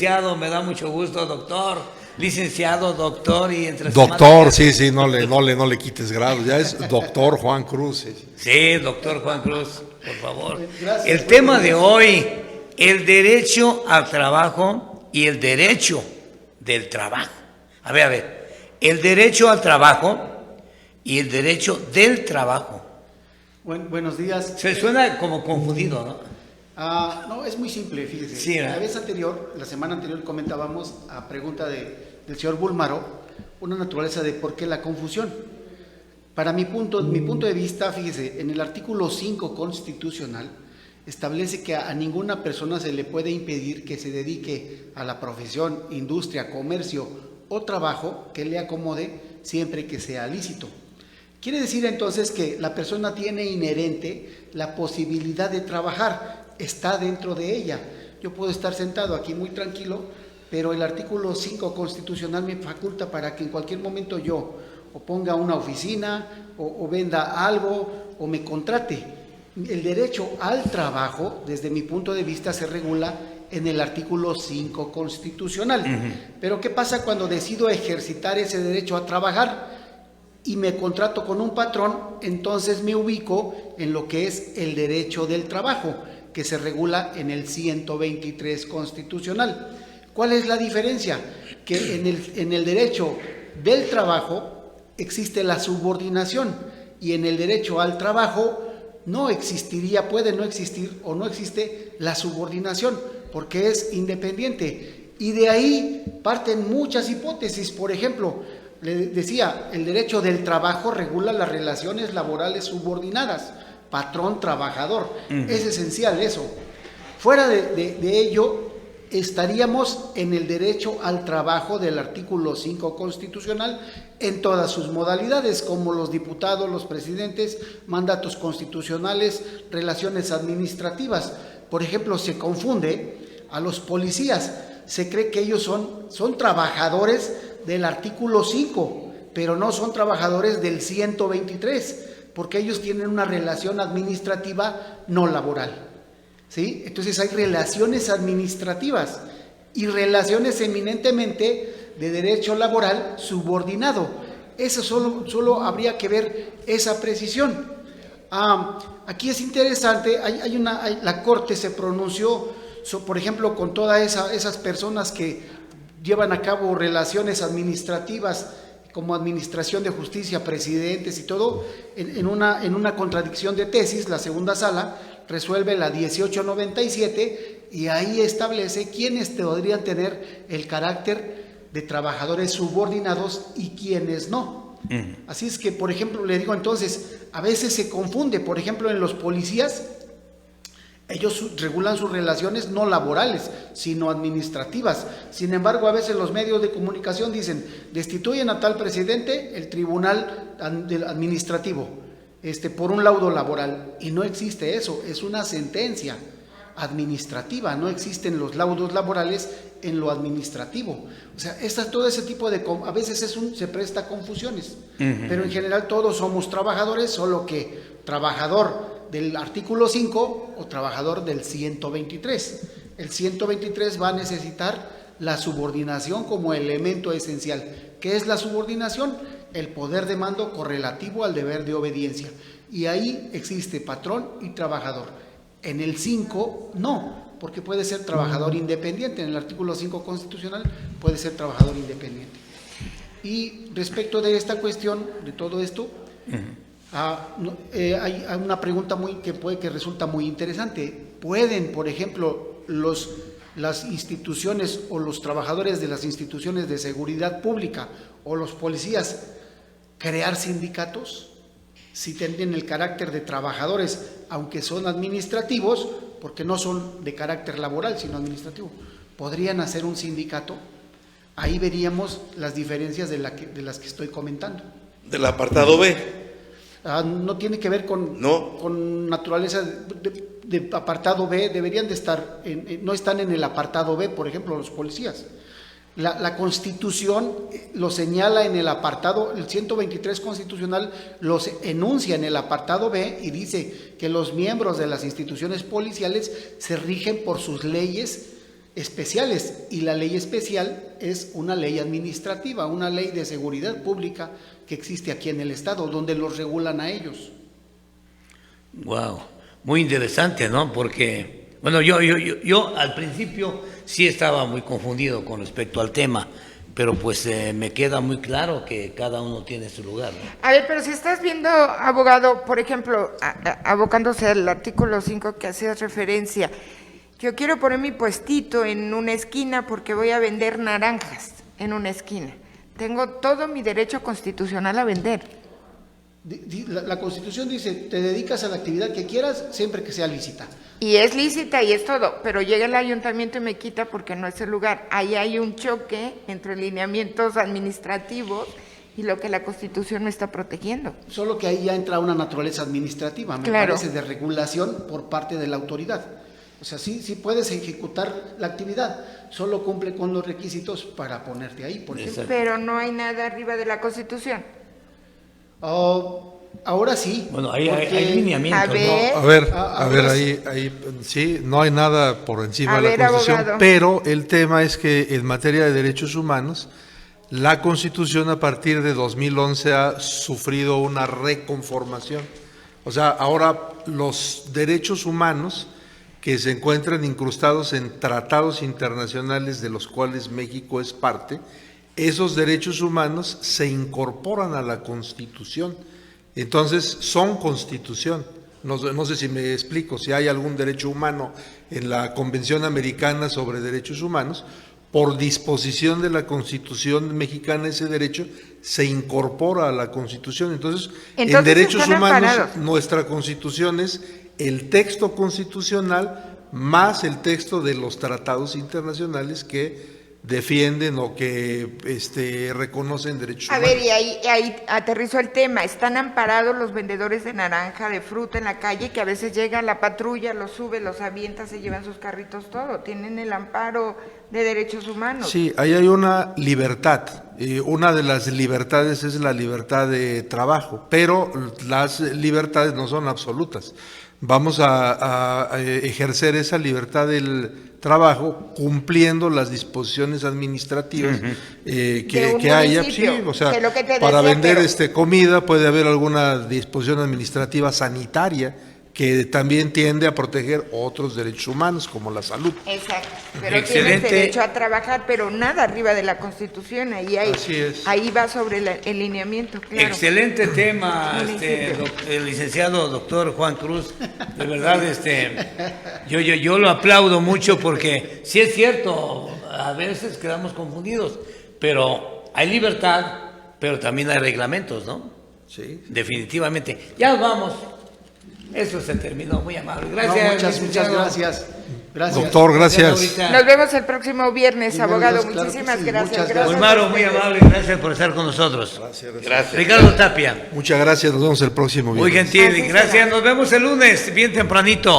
licenciado, me da mucho gusto, doctor, licenciado, doctor y entre doctor, sí, no le quites grado, ya es doctor Juan Cruz. Sí, doctor Juan Cruz, por favor. Gracias, el tema de hoy, el derecho al trabajo y el derecho del trabajo. A ver, el derecho al trabajo y el derecho del trabajo. Buenos días. Se suena como confundido, ¿no? No, es muy simple, fíjese. Sí, la semana anterior comentábamos a pregunta del señor Búlmaro, una naturaleza de por qué la confusión. Para mi punto de vista, fíjese, en el artículo 5 constitucional establece que a ninguna persona se le puede impedir que se dedique a la profesión, industria, comercio o trabajo que le acomode siempre que sea lícito. Quiere decir entonces que la persona tiene inherente la posibilidad de trabajar, está dentro de ella. Yo puedo estar sentado aquí muy tranquilo, pero el artículo 5 constitucional me faculta para que en cualquier momento yo o ponga una oficina o venda algo o me contrate. El derecho al trabajo, desde mi punto de vista, se regula en el artículo 5 constitucional. Pero ¿qué pasa cuando decido ejercitar ese derecho a trabajar y me contrato con un patrón? Entonces me ubico en lo que es el derecho del trabajo, que se regula en el 123 constitucional. ¿Cuál es la diferencia? Que en el derecho del trabajo existe la subordinación y en el derecho al trabajo no existiría, puede no existir o no existe la subordinación porque es independiente. Y de ahí parten muchas hipótesis. Por ejemplo, le decía, el derecho del trabajo regula las relaciones laborales subordinadas, patrón-trabajador. Es esencial eso. Fuera de ello, estaríamos en el derecho al trabajo del artículo 5 constitucional en todas sus modalidades, como los diputados, los presidentes, mandatos constitucionales, relaciones administrativas. Por ejemplo, se confunde a los policías, se cree que ellos son trabajadores del artículo 5, pero no son trabajadores del 123, porque ellos tienen una relación administrativa no laboral, ¿sí? Entonces hay relaciones administrativas y relaciones eminentemente de derecho laboral subordinado. Eso solo habría que ver esa precisión. Aquí es interesante, la Corte se pronunció, por ejemplo, con todas esas personas que llevan a cabo relaciones administrativas como administración de justicia, presidentes y todo, en una contradicción de tesis. La segunda sala resuelve la 1897 y ahí establece quiénes podrían tener el carácter de trabajadores subordinados y quiénes no. Así es que, por ejemplo, le digo entonces, a veces se confunde, por ejemplo, en los policías, ellos regulan sus relaciones no laborales, sino administrativas. Sin embargo, a veces los medios de comunicación dicen, destituyen a tal presidente el tribunal administrativo, por un laudo laboral. Y no existe eso, es una sentencia administrativa, no existen los laudos laborales en lo administrativo. O sea, todo ese tipo de... A veces se presta a confusiones, pero en general todos somos trabajadores, solo que trabajador del artículo 5 o trabajador del 123. El 123 va a necesitar la subordinación como elemento esencial. ¿Qué es la subordinación? El poder de mando correlativo al deber de obediencia. Y ahí existe patrón y trabajador. En el 5 no, porque puede ser trabajador independiente. En el artículo 5 constitucional puede ser trabajador independiente. Y respecto de esta cuestión, de todo esto, hay una pregunta que resulta muy interesante. ¿Pueden, por ejemplo, las instituciones o los trabajadores de las instituciones de seguridad pública o los policías crear sindicatos? Si tienen el carácter de trabajadores, aunque son administrativos, porque no son de carácter laboral, sino administrativo, ¿podrían hacer un sindicato? Ahí veríamos las diferencias de las que estoy comentando. Del apartado B. No tiene que ver con naturaleza de apartado B, deberían de estar, no están en el apartado B, por ejemplo, los policías. La Constitución lo señala en el apartado, el 123 constitucional los enuncia en el apartado B y dice que los miembros de las instituciones policiales se rigen por sus leyes especiales, y la ley especial es una ley administrativa, una ley de seguridad pública que existe aquí en el Estado, donde los regulan a ellos. Wow, muy interesante, ¿no? Porque, bueno, yo al principio sí estaba muy confundido con respecto al tema, pero pues me queda muy claro que cada uno tiene su lugar, ¿no? A ver, pero si estás viendo, abogado, por ejemplo, abocándose al artículo 5 que hacías referencia, yo quiero poner mi puestito en una esquina porque voy a vender naranjas en una esquina. Tengo todo mi derecho constitucional a vender. La Constitución dice, te dedicas a la actividad que quieras siempre que sea lícita. Y es lícita y es todo, pero llega el ayuntamiento y me quita porque no es el lugar. Ahí hay un choque entre lineamientos administrativos y lo que la Constitución me está protegiendo. Solo que ahí ya entra una naturaleza administrativa, me Claro. parece, de regulación por parte de la autoridad. O sea, sí puedes ejecutar la actividad, solo cumple con los requisitos para ponerte ahí, por ejemplo. Pero no hay nada arriba de la Constitución. Ahora sí. Bueno, hay porque- lineamientos, A ¿no? ver. A ver, ahora ahí sí, no hay nada por encima A de la ver, Constitución, abogado. pero el tema es que en materia de derechos humanos, la Constitución a partir de 2011 ha sufrido una reconformación. O sea, ahora los derechos humanos que se encuentran incrustados en tratados internacionales de los cuales México es parte, esos derechos humanos se incorporan a la Constitución. Entonces, son Constitución. No sé si me explico, si hay algún derecho humano en la Convención Americana sobre Derechos Humanos, por disposición de la Constitución mexicana ese derecho se incorpora a la Constitución. Entonces en derechos están humanos, amparados. nuestra Constitución es el texto constitucional más el texto de los tratados internacionales que defienden o que reconocen derechos A humanos. ver, y ahí aterrizó el tema. Están amparados los vendedores de naranja, de fruta en la calle, que a veces llega la patrulla, los sube, los avienta, se llevan sus carritos, todo. Tienen el amparo de derechos humanos. Sí, ahí hay una libertad. Una de las libertades es la libertad de trabajo, pero las libertades no son absolutas. Vamos a ejercer esa libertad del trabajo cumpliendo las disposiciones administrativas De un que haya. Sí, municipio, o sea, que lo que te para decía, vender pero- comida puede haber alguna disposición administrativa sanitaria que también tiende a proteger otros derechos humanos como la salud. Exacto. Pero Excelente. tienes derecho a trabajar, pero nada arriba de la Constitución. Así es. Ahí va sobre el lineamiento, claro. Excelente tema, Municipio. el licenciado doctor Juan Cruz. De verdad, yo lo aplaudo mucho porque sí es cierto, a veces quedamos confundidos, pero hay libertad, pero también hay reglamentos, ¿no? Sí. Definitivamente. Ya vamos. Eso se terminó, muy amable. No, Gracias. muchas licenciado. gracias. Gracias. Doctor, gracias. Laurita. Nos vemos el próximo viernes, Bienvenidos, abogado. claro que Muchísimas sí, gracias. muchas Gracias Muy a Maro, muy ustedes. amable. Gracias por estar con nosotros. Gracias. Ricardo Tapia. Muchas gracias, nos vemos el próximo Muy viernes. gentil. Así Gracias. será. Nos vemos el lunes, bien tempranito.